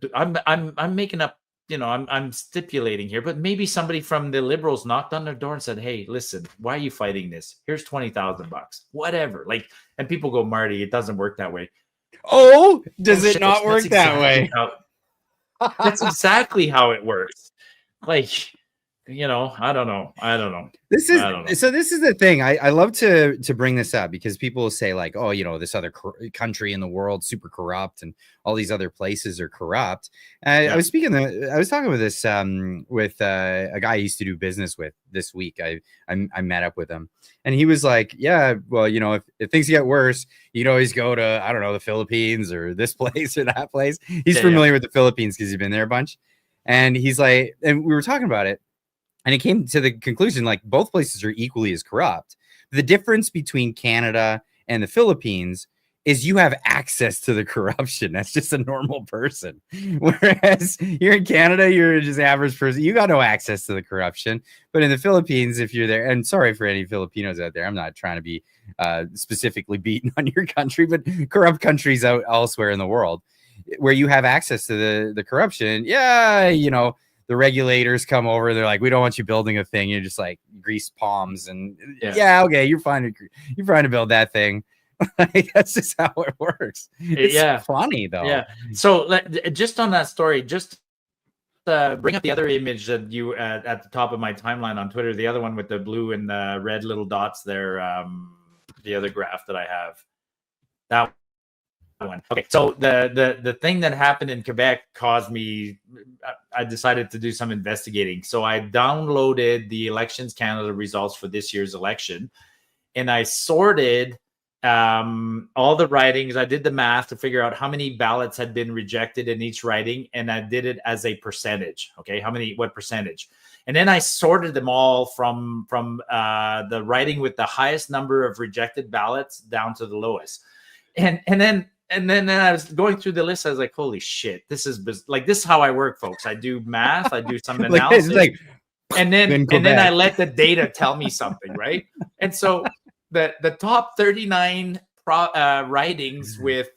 I'm making up. I'm stipulating here, but maybe somebody from the Liberals knocked on their door and said, "Hey, listen, why are you fighting this? Here's $20,000, whatever." Like, and people go, "Marty, it doesn't work that way." Oh, does it not work that way? That's exactly how it works. Like, I don't know. This is the thing. I love to bring this up because people will say like, oh, this other country in the world super corrupt and all these other places are corrupt. I was talking with this with a guy I used to do business with this week. I met up with him and he was like, yeah, well, if things get worse, you'd always go to, I don't know, the Philippines or this place or that place. He's familiar with the Philippines because he's been there a bunch. And he's like, and we were talking about it. And it came to the conclusion, like both places are equally as corrupt. The difference between Canada and the Philippines is you have access to the corruption. That's just a normal person. Whereas you're in Canada, you're just average person. You got no access to the corruption. But in the Philippines, if you're there, and sorry for any Filipinos out there, I'm not trying to be specifically beaten on your country, but corrupt countries out elsewhere in the world where you have access to the corruption. Yeah, the regulators come over. They're like, we don't want you building a thing. You're just like grease palms and okay, you're fine to build that thing. That's just how it works. It's funny though. Yeah. So just on that story, just bring up the other image that you at the top of my timeline on Twitter, the other one with the blue and the red little dots there. The other graph that I have, that one. Okay, so the thing that happened in Quebec caused me. I decided to do some investigating. So I downloaded the Elections Canada results for this year's election, and I sorted all the writings. I did the math to figure out how many ballots had been rejected in each writing, and I did it as a percentage. Okay, what percentage? And then I sorted them all from the writing with the highest number of rejected ballots down to the lowest, and then I was going through the list. I was like, holy shit, this is how I work, folks. I do math, I do some analysis, and then I let the data tell me something, right? And so the top 39 writings with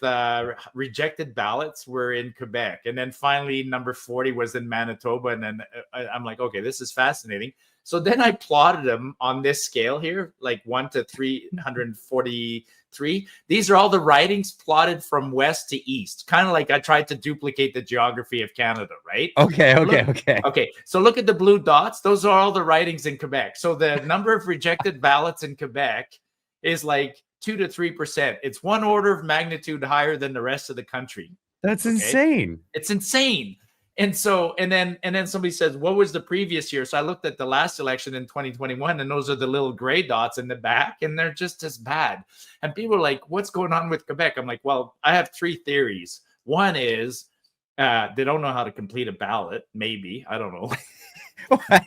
rejected ballots were in Quebec. And then finally, number 40 was in Manitoba. And then I'm like, okay, this is fascinating. So then I plotted them on this scale here, like 1 to 343. These are all the writings plotted from west to east, kind of like I tried to duplicate the geography of Canada, right? Okay. So look at the blue dots. Those are all the writings in Quebec. So the number of rejected ballots in Quebec is like 2 to 3%. It's one order of magnitude higher than the rest of the country. That's insane. It's insane. And so, and then somebody says, what was the previous year? So I looked at the last election in 2021, and those are the little gray dots in the back, and they're just as bad. And people are like, what's going on with Quebec? I'm like, well, I have 3 theories. One is they don't know how to complete a ballot. Maybe, I don't know.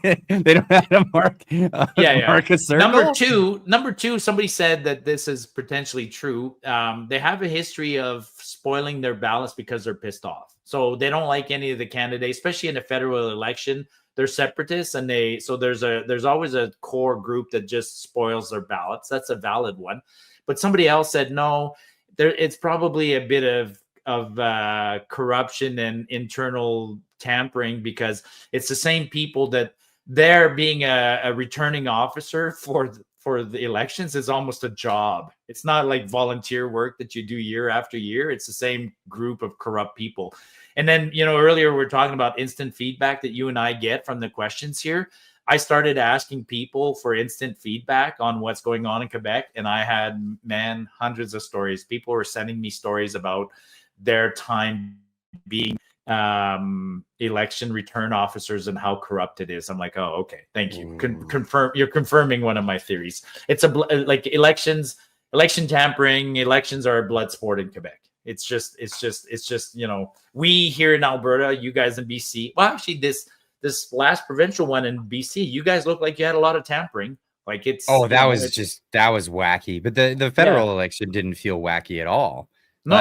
They don't have to mark a circle. Number two, somebody said that this is potentially true. They have a history of spoiling their ballots because they're pissed off. So they don't like any of the candidates, especially in a federal election. They're separatists, and there's always a core group that just spoils their ballots. That's a valid one. But somebody else said no. It's probably a bit of corruption and internal tampering, because it's the same people that they're being a returning officer for the elections is almost a job. It's not like volunteer work that you do year after year. It's the same group of corrupt people. And then, earlier we were talking about instant feedback that you and I get from the questions here. I started asking people for instant feedback on what's going on in Quebec, and I had, hundreds of stories. People were sending me stories about their time being election return officers and how corrupt it is. I'm like, oh, okay, thank you. You're confirming one of my theories. It's like election tampering. Elections are a blood sport in Quebec. It's just we here in Alberta, you guys in BC. Well, actually, this last provincial one in BC, you guys look like you had a lot of tampering. Like it's that was wacky. But the federal election didn't feel wacky at all. No,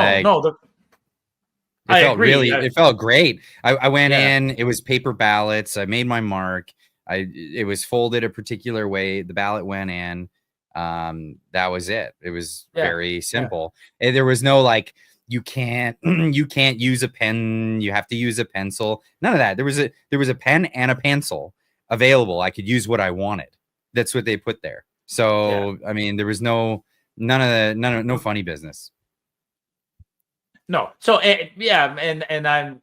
I agree. It felt great. I went in, it was paper ballots. I made my mark. It was folded a particular way. The ballot went in. That was it. It was very simple. And there was no like, you can't use a pen. You have to use a pencil. None of that. There was a pen and a pencil available. I could use what I wanted. That's what they put there. So, I mean, there was no funny business. No. So, and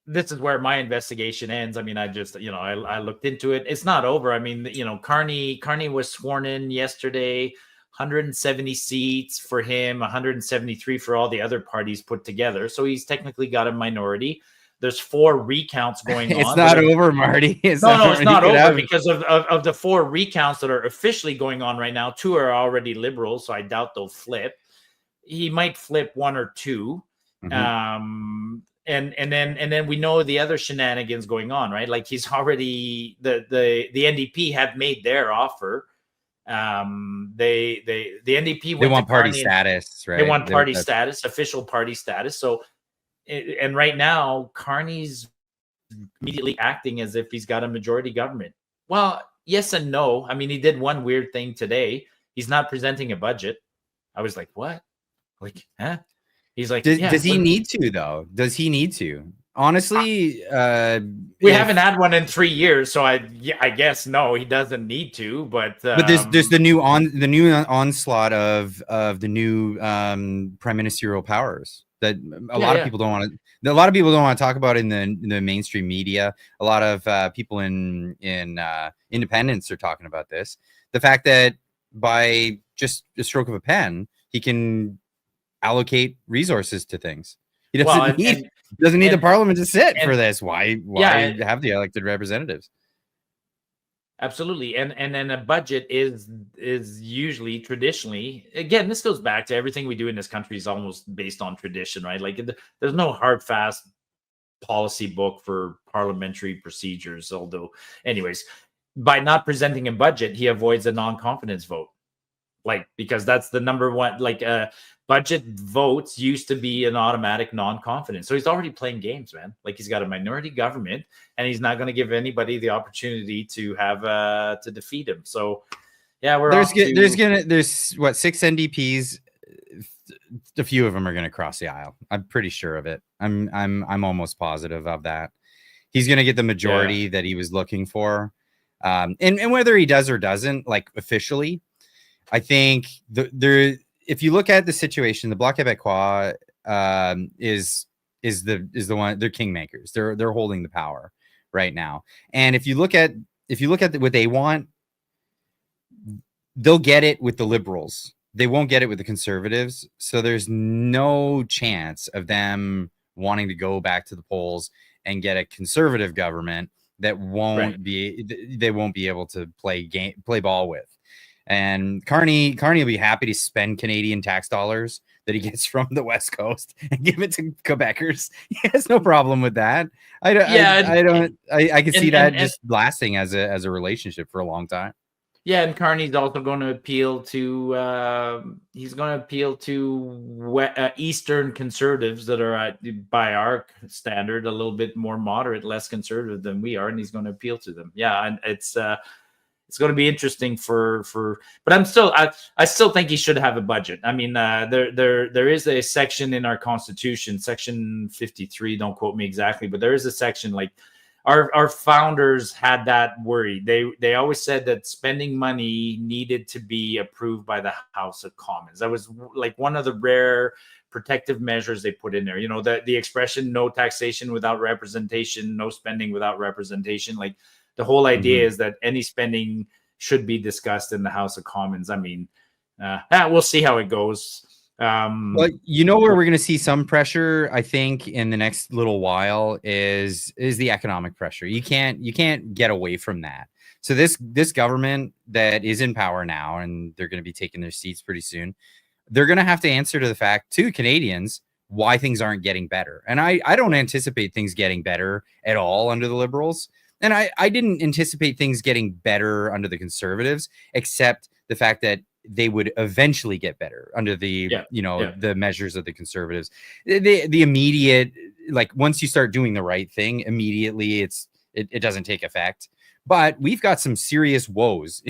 this is where my investigation ends. I mean, I just, I looked into it. It's not over. I mean, Carney was sworn in yesterday, 170 seats for him, 173 for all the other parties put together. So he's technically got a minority. There's 4 recounts going on. It's not over, Marty. It's not over because of the 4 recounts that are officially going on right now. 2 are already Liberals, so I doubt they'll flip. He might flip 1 or 2. Mm-hmm. And then we know the other shenanigans going on, right? Like he's already the NDP have made their offer. The NDP they want party status, right? They want party status, official party status. So, and right now, Carney's immediately acting as if he's got a majority government. Well, yes and no. I mean, he did one weird thing today. He's not presenting a budget. I was like, what? Like, huh? He's like, does he need to though? Does he need to? Honestly, we haven't had one in 3 years, so I guess no, he doesn't need to. But there's the new onslaught of the new prime ministerial powers that a lot of people don't want to. A lot of people don't want to talk about in the mainstream media. A lot of people in independents are talking about this. The fact that by just a stroke of a pen, he can allocate resources to things. He doesn't need the parliament to sit for this. Why have the elected representatives? Absolutely. And then a budget is usually traditionally, again, this goes back to everything we do in this country is almost based on tradition, right? Like there's no hard, fast policy book for parliamentary procedures. Although, anyways, by not presenting a budget, he avoids a non-confidence vote. Like, because that's the number one, like budget votes used to be an automatic non-confidence. So he's already playing games, man. Like he's got a minority government and he's not going to give anybody the opportunity to have to defeat him. So yeah, there's 6 NDPs. A few of them are going to cross the aisle. I'm pretty sure of it. I'm almost positive of that. He's going to get the majority that he was looking for. And whether he does or doesn't, like officially, I think if you look at the situation, the Bloc Québécois is the one. They're kingmakers. They're holding the power right now. And if you look at what they want, they'll get it with the Liberals. They won't get it with the Conservatives. So there's no chance of them wanting to go back to the polls and get a Conservative government that won't be able to play ball with. And Carney will be happy to spend Canadian tax dollars that he gets from the West Coast and give it to Quebecers. He has no problem with that. I can see that just lasting as a relationship for a long time. Yeah, and Carney's also going to appeal to Eastern conservatives that are by our standard a little bit more moderate, less conservative than we are, and he's going to appeal to them. Yeah, and it's going to be interesting but I still think he should have a budget. I mean, there is a section in our Constitution, Section 53. Don't quote me exactly, but there is a section like our founders had that worry. They always said that spending money needed to be approved by the House of Commons. That was like one of the rare protective measures they put in there. You know, the expression "no taxation without representation, no spending without representation." Like, the whole idea is that any spending should be discussed in the House of Commons. I mean, we'll see how it goes. Well, you know where we're going to see some pressure, I think, in the next little while is the economic pressure. You can't get away from that. So this government that is in power now, and they're going to be taking their seats pretty soon, they're going to have to answer to the fact to Canadians why things aren't getting better. And I don't anticipate things getting better at all under the Liberals. And I didn't anticipate things getting better under the Conservatives, except the fact that they would eventually get better under the, the measures of the Conservatives. The immediate, like, once you start doing the right thing, immediately it doesn't take effect. But we've got some serious woes.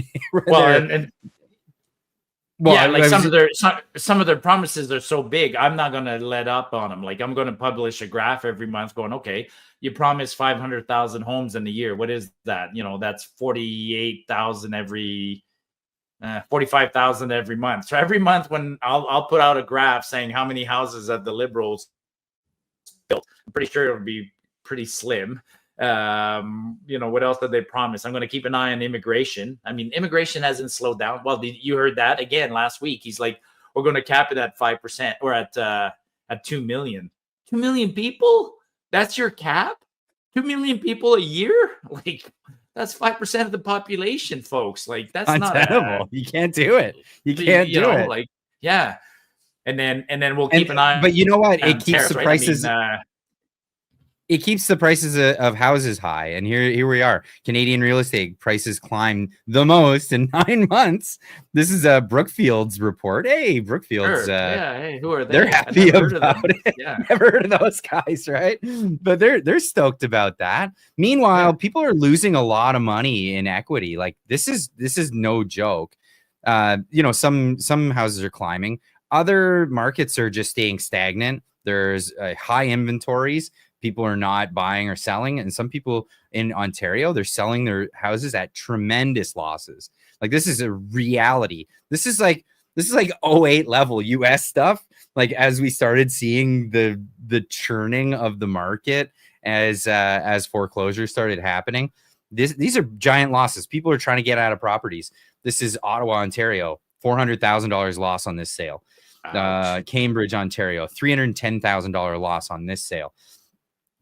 Some of their promises are so big. I'm not going to let up on them. Like, I'm going to publish a graph every month going, okay, you promised 500,000 homes in a year. What is that? That's 48,000 every 45,000 every month. So every month when I'll put out a graph saying how many houses have the Liberals built, I'm pretty sure it'll be pretty slim. What else did they promise? I'm going to keep an eye on immigration. I mean, immigration hasn't slowed down. Well, you heard that again last week. He's like, we're going to cap it at 5% or at 2 million. 2 million people? That's your cap? 2 million people a year? Like, that's 5% of the population, folks. Like, that's untenable. You can't do it. You can't do it. Like, yeah. And then we'll keep an eye. But you know what? It keeps the prices. It keeps the prices of houses high. And here we are. Canadian real estate prices climb the most in 9 months. This is Brookfield's report. Hey, Brookfield's. Hey, who are they? They're happy about it. Yeah. Never heard of those guys, right? But they're stoked about that. Meanwhile, people are losing a lot of money in equity. Like, this is no joke. Some houses are climbing. Other markets are just staying stagnant. There's high inventories. People are not buying or selling. And some people in Ontario, they're selling their houses at tremendous losses. Like, this is a reality. This is like 08 level US stuff. Like, as we started seeing the churning of the market as foreclosures started happening, these are giant losses. People are trying to get out of properties. This is Ottawa, Ontario, $400,000 loss on this sale. Cambridge, Ontario, $310,000 loss on this sale.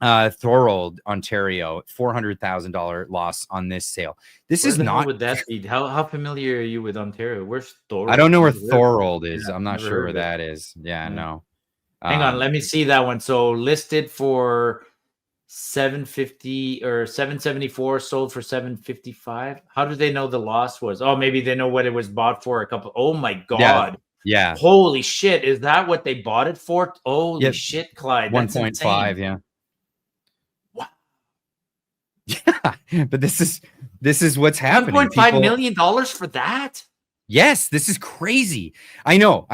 Thorold, Ontario, $400,000 loss on this sale. This is not. Would that be? How familiar are you with Ontario? Where's Thorold? I don't know where Thorold is. I'm not sure where that is. Yeah, no. Hang on, let me see that one. So listed for $750 or $774, sold for $755. How do they know the loss was? Oh, maybe they know what it was bought for. Oh my God. Yeah. Holy shit. Is that what they bought it for? Holy shit, Clyde. 1.5. Yeah. Yeah, but this is what's happening. $1.5 million for that? Yes, this is crazy. I know.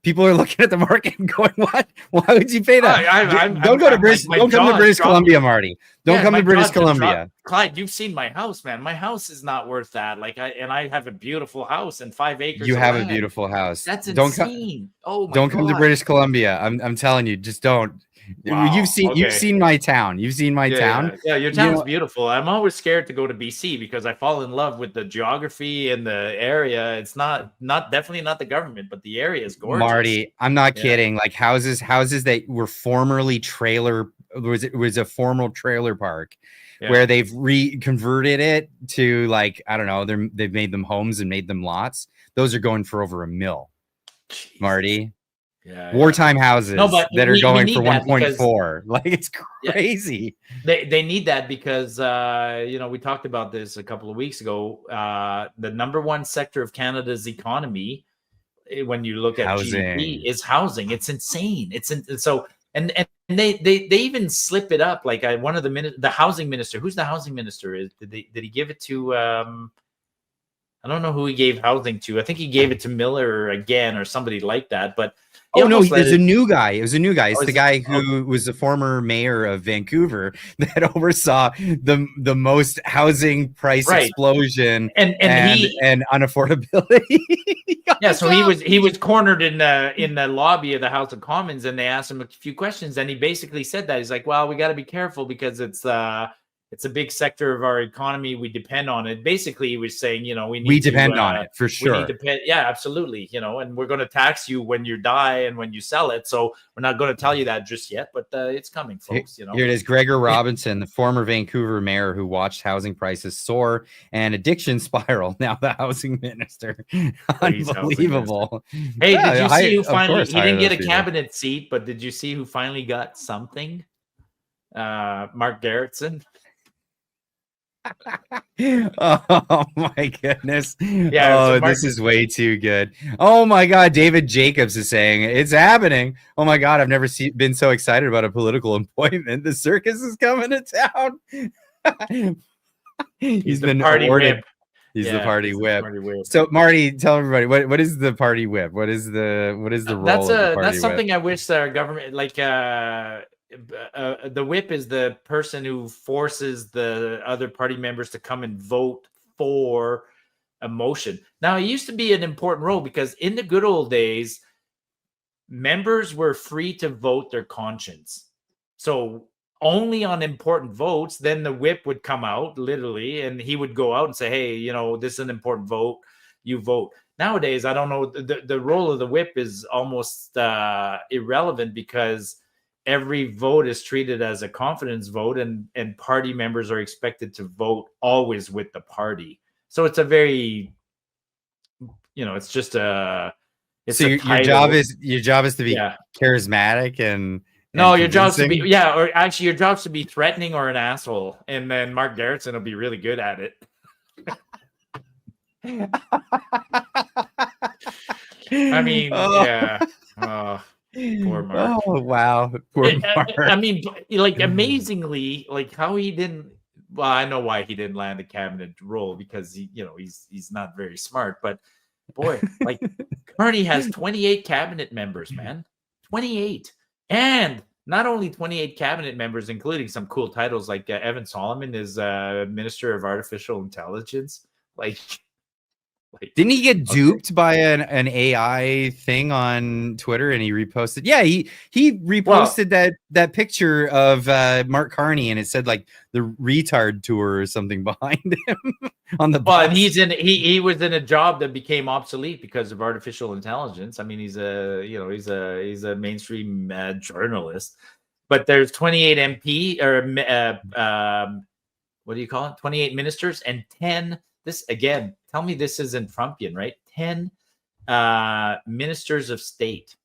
People are looking at the market and going, "What? Why would you pay that?" Don't come to British Columbia, Marty. Don't come to British Columbia. Clyde, you've seen my house, man. My house is not worth that. Like, I have a beautiful house and 5 acres. You have a beautiful house. That's insane. Don't come to British Columbia. I'm telling you, just don't. Wow. You've seen my town. You've seen my town. Yeah, your town's beautiful. I'm always scared to go to BC because I fall in love with the geography and the area. It's definitely not the government, but the area is gorgeous. Marty, I'm not kidding. Like, houses that were formerly it was a formal trailer park where they've reconverted it to, like, I don't know, they've made them homes and made them lots. Those are going for over $1 million. Jeez. Marty. Wartime houses that are going for 1.4. Like, it's crazy. They need that because we talked about this a couple of weeks ago. The number one sector of Canada's economy, when you look at GDP, is housing. It's insane. And they even slip it up. Like, one of the housing minister. Who's the housing minister? Did he give it to? I don't know who he gave housing to. I think he gave it to Miller again or somebody like that. But it's a new guy. It was a new guy. It's the guy who was the former mayor of Vancouver that oversaw the most housing price explosion and unaffordability. So he was cornered in the lobby of the House of Commons, and they asked him a few questions, and he basically said that he's like, "Well, we got to be careful because it's It's a big sector of our economy. We depend on it. Basically, he was saying, we depend on it for sure. We need to depend. Yeah, absolutely. And we're going to tax you when you die and when you sell it. So we're not going to tell you that just yet, but it's coming, folks. Here it is. Gregor Robinson, the former Vancouver mayor who watched housing prices soar and addiction spiral. Now the housing minister. Unbelievable. Hey, did you see who finally? He didn't get a cabinet seat, but did you see who finally got something? Mark Garrettson. Oh my goodness. Yeah. This is way too good. Oh my God. David Jacobs is saying it's happening. Oh my God. I've never been so excited about a political appointment. The circus is coming to town. He's been party awarded. Whip. He's the party whip. So Marty, tell everybody what is the party whip? What is the role of the party that's something whip? I wish our government the whip is the person who forces the other party members to come and vote for a motion. Now, it used to be an important role because in the good old days, members were free to vote their conscience. So only on important votes, then the whip would come out literally, and he would go out and say, hey, this is an important vote. You vote. Nowadays, I don't know. The role of the whip is almost irrelevant because every vote is treated as a confidence vote, and party members are expected to vote always with the party. So it's a very, it's just a. It's so your job is to be charismatic and. No, your job's to be or actually your job's to be threatening or an asshole, and then Mark Garrettson will be really good at it. I mean, yeah. Oh, poor Mark. Oh wow, poor Mark. I mean, amazingly, how he didn't. Well, I know why he didn't land a cabinet role because he's not very smart. But boy, Carney has 28 cabinet members, man, 28. And not only 28 cabinet members, including some cool titles like Evan Solomon is Minister of Artificial Intelligence. Didn't he get duped by an AI thing on Twitter and he reposted? Yeah, he reposted that picture of Mark Carney and it said the retard tour or something behind him on the bus. But he was in a job that became obsolete because of artificial intelligence. I mean, he's a mainstream journalist. But there's 28 MP or what do you call it? 28 ministers and 10. This again, tell me this isn't Trumpian, right? 10 ministers of state.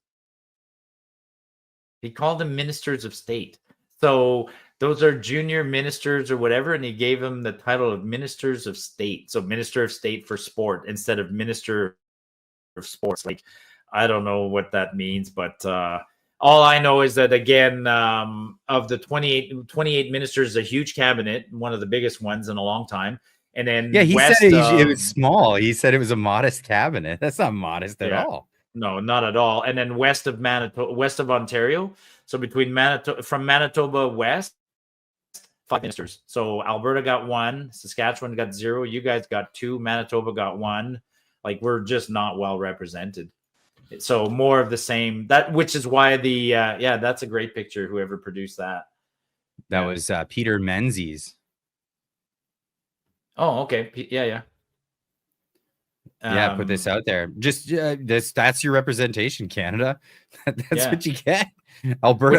He called them ministers of state. So those are junior ministers or whatever, and he gave them the title of ministers of state. So minister of state for sport instead of minister of sports. I don't know what that means, but all I know is that, again, of the 28 ministers, a huge cabinet, one of the biggest ones in a long time. And then he said it was small. He said it was a modest cabinet. That's not modest at all. No, not at all. And then west of Ontario, so from Manitoba west, 5 ministers. So Alberta got 1, Saskatchewan got 0, you guys got 2, Manitoba got 1. We're just not well represented. So more of the same. Which is why that's a great picture. Whoever produced that. That was Peter Menzies. Oh, okay. Yeah. Put this out there. Just that's your representation, Canada. That's what you get. Alberta,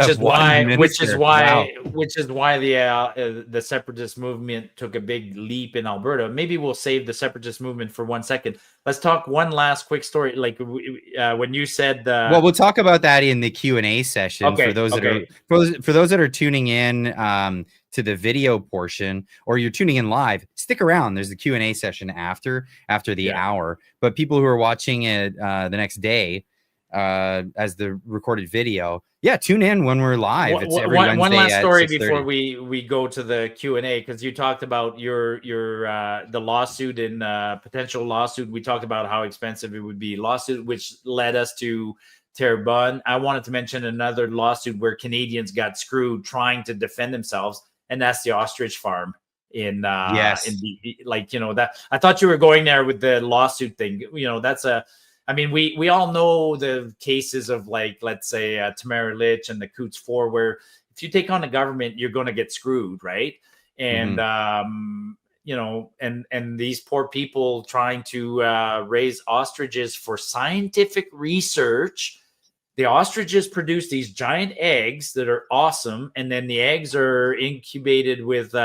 which is why the separatist movement took a big leap in Alberta. Maybe we'll save the separatist movement for 1 second. Let's talk one last quick story. When you said well, we'll talk about that in the Q&A session. Okay, for those that are tuning in to the video portion, or you're tuning in live, stick around. There's the Q&A session after the hour. But people who are watching it the next day as the recorded video, tune in when we're live. It's every Wednesday. One last story before we go to the Q&A, because you talked about the lawsuit and potential lawsuit. We talked about how expensive it would be. Lawsuit, which led us to Terrebonne. I wanted to mention another lawsuit where Canadians got screwed trying to defend themselves, and that's the ostrich farm in that. I thought you were going there with the lawsuit thing. We all know the cases of let's say Tamara Litch and the Coots 4, where if you take on the government, you're going to get screwed, right? and you know, and these poor people trying to raise ostriches for scientific research. The ostriches produce these giant eggs that are awesome, and then the eggs are incubated with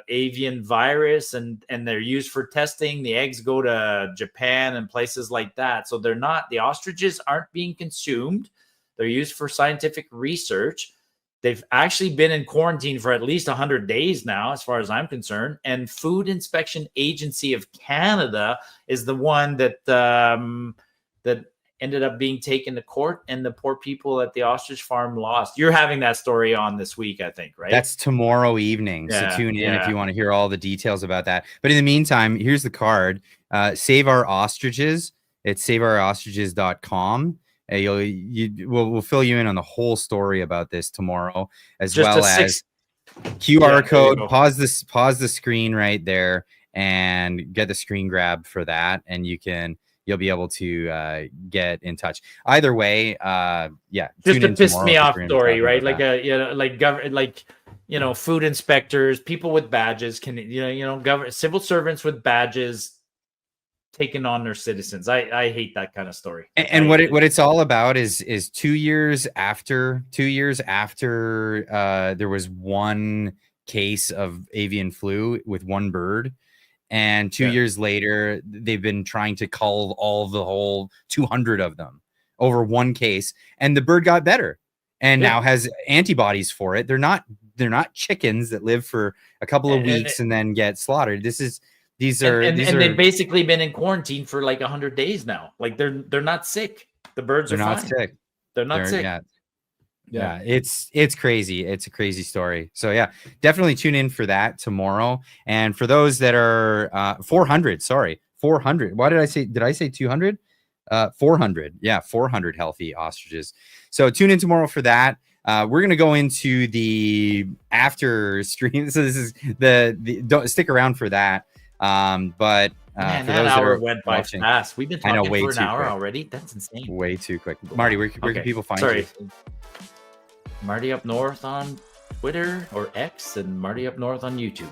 avian virus, and they're used for testing. The eggs go to Japan and places like that. So the ostriches aren't being consumed. They're used for scientific research. They've actually been in quarantine for at least 100 days now, as far as I'm concerned. And Food Inspection Agency of Canada is the one that that ended up being taken to court, and the poor people at the ostrich farm lost. You're having that story on this week, I think, right? That's tomorrow evening. So tune in if you want to hear all the details about that. But in the meantime, here's the card. Save Our Ostriches. It's saveourostriches.com. We'll fill you in on the whole story about this tomorrow, as well as QR code. Pause the screen right there and get the screen grab for that, and you'll be able to get in touch. Either way, just a piss me off story, right? Like food inspectors, people with badges can civil servants with badges taking on their citizens. I hate that kind of story. And what it's all about is 2 years after there was one case of avian flu with one bird, and 2 years later they've been trying to cull all the whole 200 of them over one case, and the bird got better and now has antibodies for it. They're not chickens that live for a couple of weeks and then get slaughtered. They've basically been in quarantine for like 100 days now. Like they're not sick. The birds are not sick. They're not sick. Yeah, it's crazy. It's a crazy story. So yeah, definitely tune in for that tomorrow. And for those that are 400, 400. Why did I say 200? 400. Yeah, 400 healthy ostriches. So tune in tomorrow for that. We're going to go into the after stream. So this is don't stick around for that. But man, for that those hour that are went by watching, fast. We've been talking for an hour quick. already. That's insane. Way too quick. Marty, where can people find you? Marty Up North on Twitter or X, and Marty Up North on YouTube.